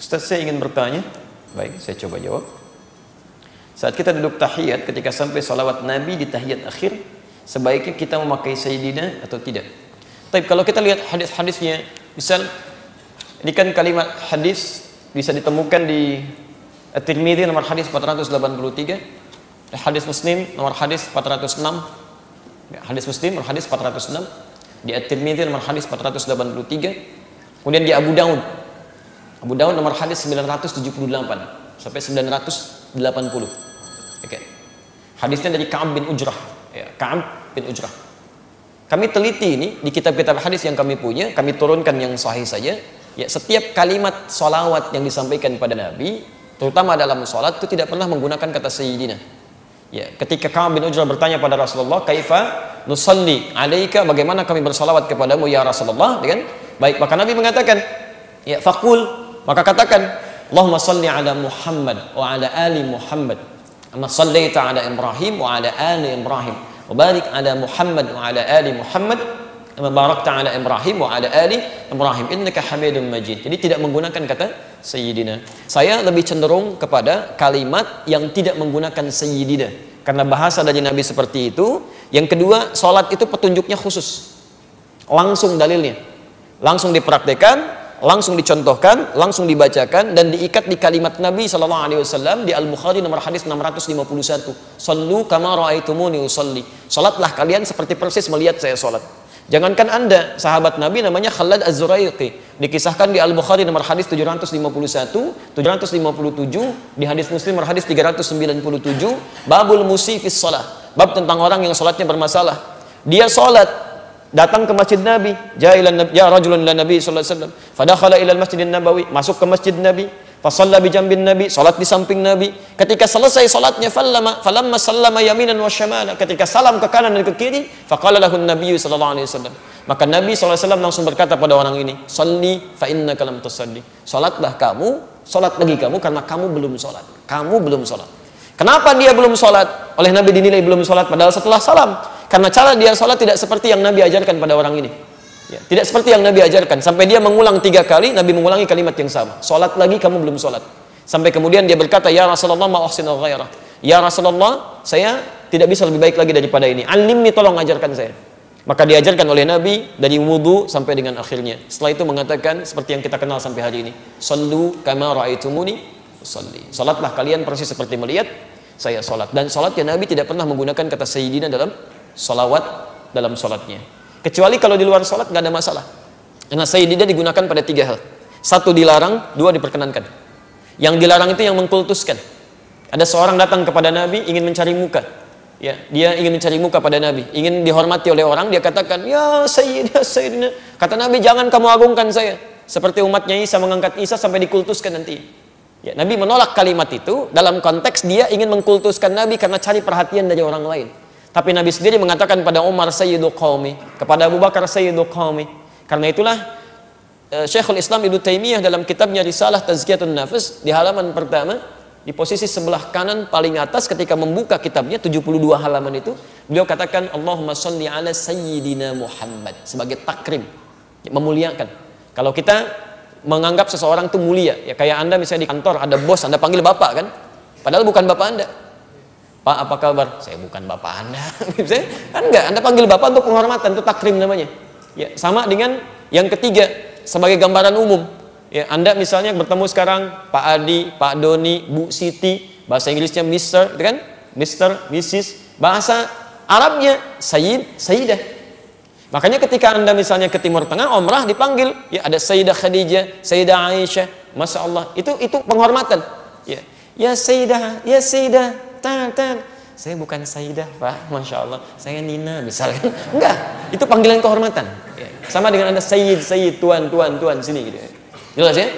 Ustaz, saya ingin bertanya. Baik, saya coba jawab. Saat kita duduk tahiyat, ketika sampai salawat Nabi di tahiyat akhir, sebaiknya kita memakai Sayyidina atau tidak? Tapi kalau kita lihat hadis-hadisnya, misal ini kan kalimat hadis bisa ditemukan di At-Tirmidzi nomor hadis 483, hadis Muslim nomor hadis 406, hadis Muslim nomor hadis 406, di At-Tirmidzi nomor hadis 483, kemudian di Abu Daud nomor hadis 978 sampai 980. Oke. Hadisnya dari Ka'ab bin Ujrah, ya, Ka'ab bin Ujrah. Kami teliti ini di kitab-kitab hadis yang kami punya, kami turunkan yang sahih saja. Ya, setiap kalimat salawat yang disampaikan pada Nabi, terutama dalam salat, itu tidak pernah menggunakan kata Sayyidina. Ya, ketika Ka'ab bin Ujrah bertanya pada Rasulullah, "Kaifa nusalli 'alaika?" Bagaimana kami bersalawat kepadamu ya Rasulullah? Kan? Baik, maka Nabi mengatakan, ya faqul, maka katakan, "Allahumma salli 'ala Muhammad wa 'ala ali Muhammad. Amma sallaita 'ala Ibrahim wa 'ala ali Ibrahim. Wa barik 'ala Muhammad wa 'ala ali Muhammad. Amma barakta 'ala Ibrahim wa 'ala ali Ibrahim. Innaka Hamidum Majid." Jadi tidak menggunakan kata Sayyidina. Saya lebih cenderung kepada kalimat yang tidak menggunakan Sayyidina, karena bahasa dari Nabi seperti itu. Yang kedua, salat itu petunjuknya khusus. Langsung dalilnya. Langsung dipraktekkan, langsung dicontohkan, langsung dibacakan, dan diikat di kalimat Nabi SAW di Al-Bukhari nomor hadis 651. "Sallu kama ra'aitumuni usalli." Salatlah kalian seperti persis melihat saya salat. Jangankan Anda, sahabat Nabi namanya Khalad Az-Zuraiqi, dikisahkan di Al-Bukhari nomor hadis 751, 757, di hadis Muslim nomor hadis 397, babul musifis shalah, bab tentang orang yang salatnya bermasalah. Dia salat, datang ke masjid Nabi, ja rajulun ila Nabi sallallahu alaihi wasallam, fadakhala ila al-Masjidin Nabawi, masuk ke masjid Nabi, fa shalla bi jambin Nabi, salat di samping Nabi. Ketika selesai salatnya, falamma sallama yaminan wa shimala, ketika salam ke kanan dan ke kiri, faqala lahu an-nabiy sallallahu alaihi wasallam, maka Nabi sallallahu alaihi wasallam langsung berkata pada orang ini, "Shalli fa innaka lam tusalli." Salatlah kamu, salat lagi kamu, karena kamu belum salat. Kamu belum salat. Kenapa dia belum salat? Oleh Nabi dinilai belum salat padahal setelah salam. Karena cara dia sholat tidak seperti yang Nabi ajarkan pada orang ini. Ya, tidak seperti yang Nabi ajarkan. Sampai dia mengulang 3 kali, Nabi mengulangi kalimat yang sama. Sholat lagi, kamu belum sholat. Sampai kemudian dia berkata, "Ya Rasulullah, ma uhsinu ghairah." Ya Rasulullah, saya tidak bisa lebih baik lagi daripada ini. Alimni, tolong ajarkan saya. Maka diajarkan oleh Nabi dari wudu sampai dengan akhirnya. Setelah itu mengatakan seperti yang kita kenal sampai hari ini. "Sallu kama ra'aitumuni usalli." Salatlah kalian persis seperti melihat saya salat. Dan salatnya Nabi tidak pernah menggunakan kata Sayyidina dalam salawat dalam salatnya. Kecuali kalau di luar salat nggak ada masalah. Karena Sayyidina digunakan pada 3 hal. 1 dilarang, 2 diperkenankan. Yang dilarang itu yang mengkultuskan. Ada seorang datang kepada Nabi ingin mencari muka. Ya, dia ingin mencari muka pada Nabi, ingin dihormati oleh orang, dia katakan, "Ya Sayyidina, Sayyidina." Kata Nabi, "Jangan kamu agungkan saya." Seperti umatnya Isa mengangkat Isa sampai dikultuskan nanti. Ya, Nabi menolak kalimat itu dalam konteks dia ingin mengkultuskan Nabi karena cari perhatian dari orang lain. Tapi Nabi sendiri mengatakan pada Umar, "Sayyidu qaumi," kepada Abu Bakar, "Sayyidu qaumi." Karena itulah Syekhul Islam Ibnu Taimiyah dalam kitabnya Risalah Tazkiyatun Nafs di halaman pertama, di posisi sebelah kanan paling atas ketika membuka kitabnya 72 halaman itu, beliau katakan, "Allahumma shalli ala Sayyidina Muhammad," sebagai takrim, memuliakan. Kalau kita menganggap seseorang itu mulia, ya kayak Anda misalnya di kantor ada bos, Anda panggil Bapak kan? Padahal bukan Bapak Anda. "Pak, apa kabar?" "Saya bukan Bapak Anda." Kan enggak, Anda panggil Bapak untuk penghormatan, itu takrim namanya. Ya, sama dengan yang ketiga, sebagai gambaran umum. Ya, Anda misalnya bertemu sekarang Pak Adi, Pak Doni, Bu Siti, bahasa Inggrisnya Mr, kan? Mr, Mrs, bahasa Arabnya Sayyid, Sayyidah. Makanya ketika Anda misalnya ke Timur Tengah, umrah dipanggil, ya ada Sayyidah Khadijah, Sayyidah Aisyah, Masya Allah, itu penghormatan. Ya, ya Sayyidah, ya Sayyidah. Tan. Saya bukan Sayyidah, Pak. Masya Allah, saya Nina misalnya. Enggak, itu panggilan kehormatan. Ya. Sama dengan Anda Sayyid, Tuan, sini gitu. Jelas ya?